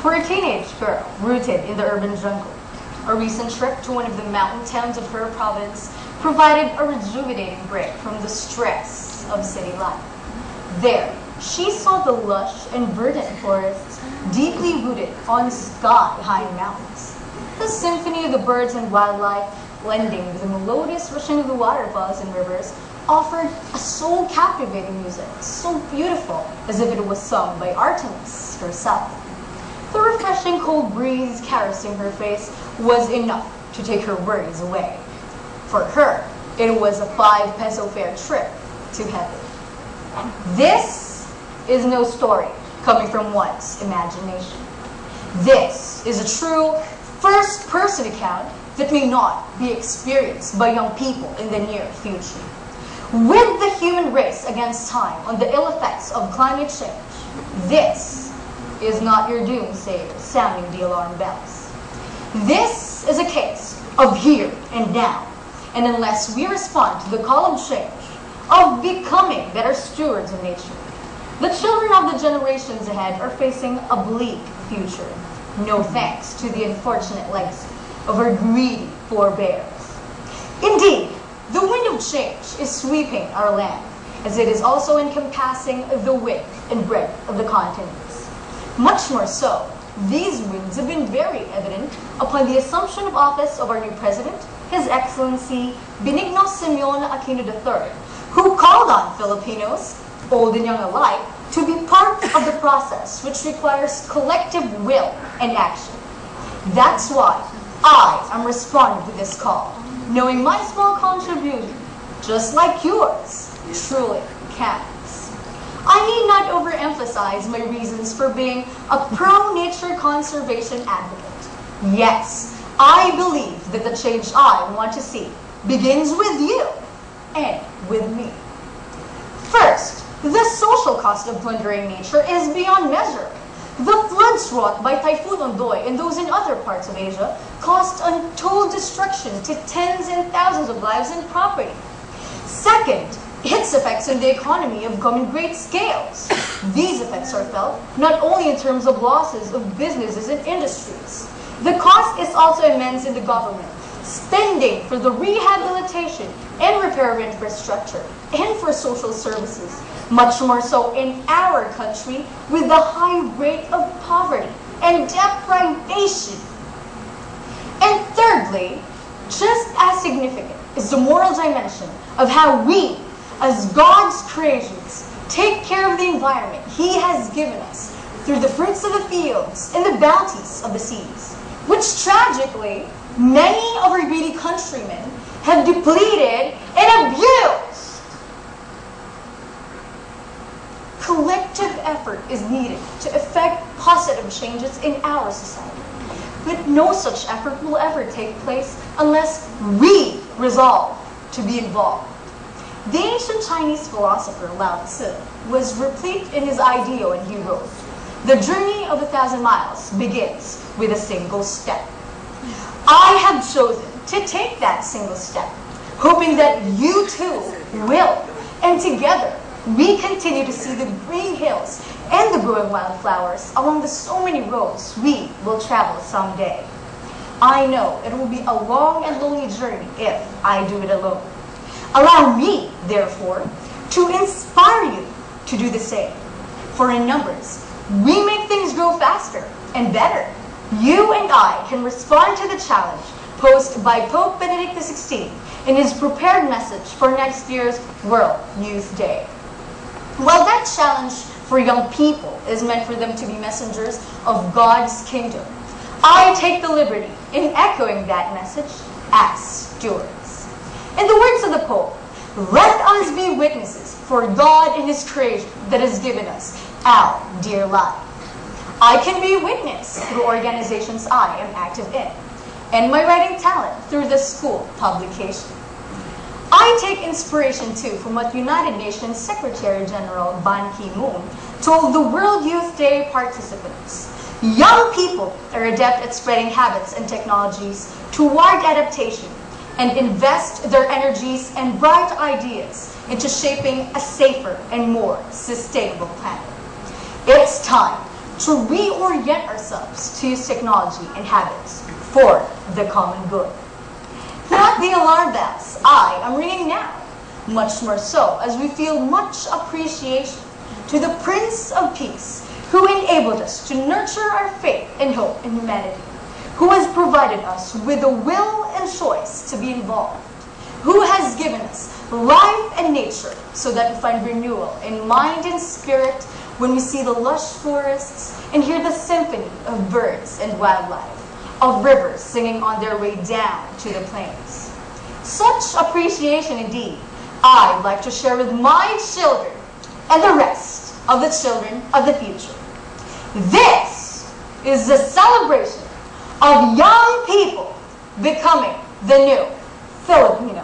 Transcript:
For a teenage girl rooted in the urban jungle, a recent trip to one of the mountain towns of her province provided a rejuvenating break from the stress of city life. There, she saw the lush and verdant forests deeply rooted on sky-high mountains. The symphony of the birds and wildlife, blending with the melodious rushing of the waterfalls and rivers, offered a soul-captivating music, so beautiful as if it was sung by Artemis herself. The refreshing cold breeze caressing her face was enough to take her worries away. For her, it was a 5 peso fare trip to heaven. This is no story coming from one's imagination. This is a true first-person account that may not be experienced by young people in the near future. With the human race against time on the ill effects of climate change, this is not your doomsayer sounding the alarm bells. This is a case of here and now, and unless we respond to the call of change, of becoming better stewards of nature, the children of the generations ahead are facing a bleak future, no thanks to the unfortunate legacy of our greedy forebears. Indeed, the wind of change is sweeping our land, as it is also encompassing the width and breadth of the continents. Much more so, these winds have been very evident upon the assumption of office of our new president, His Excellency Benigno Simeon Aquino III, who called on Filipinos, old and young alike, to be part of the process which requires collective will and action. That's why I am responding to this call, knowing my small contribution, just like yours, truly counts. I need not overemphasize my reasons for being a pro-nature conservation advocate. Yes, I believe that the change I want to see begins with you and with me. First, the social cost of plundering nature is beyond measure. The floods wrought by Typhoon Ondoy and those in other parts of Asia caused untold destruction to tens and thousands of lives and property. Second, its effects on the economy have come in great scales. These effects are felt not only in terms of losses of businesses and industries. The cost is also immense in the government, spending for the rehabilitation and repair of infrastructure and for social services, much more so in our country with the high rate of poverty and deprivation. And thirdly, just as significant is the moral dimension of how we, as God's creations, take care of the environment He has given us through the fruits of the fields and the bounties of the seas, which tragically many of our greedy countrymen have depleted and abused. Collective effort is needed to effect positive changes in our society. But no such effort will ever take place unless we resolve to be involved. The ancient Chinese philosopher Lao Tzu was replete in his ideal, and he wrote, "The journey of 1,000 miles begins with a single step." I have chosen to take that single step, hoping that you too will, and together we continue to see the green hills and the growing wildflowers along the so many roads we will travel someday. I know it will be a long and lonely journey if I do it alone. Allow me, therefore, to inspire you to do the same. For in numbers, we make things grow faster and better. You and I can respond to the challenge posed by Pope Benedict XVI in his prepared message for next year's World Youth Day. While that challenge for young people is meant for them to be messengers of God's kingdom, I take the liberty in echoing that message as stewards. In the words of the Pope, let us be witnesses for God in His creation that has given us our dear life. I can be a witness through organizations I am active in, and my writing talent through the school publication. I take inspiration too from what United Nations Secretary General Ban Ki-moon told the World Youth Day participants. Young people are adept at spreading habits and technologies toward adaptation and invest their energies and bright ideas into shaping a safer and more sustainable planet. It's time to reorient ourselves to use technology and habits for the common good. Not the alarm bells I am ringing now, much more so as we feel much appreciation to the Prince of Peace who enabled us to nurture our faith and hope in humanity, who has provided us with the will and choice to be involved, who has given us life and nature so that we find renewal in mind and spirit when we see the lush forests and hear the symphony of birds and wildlife, of rivers singing on their way down to the plains. Such appreciation indeed I'd like to share with my children and the rest of the children of the future. This is the celebration of young people becoming the new Filipino.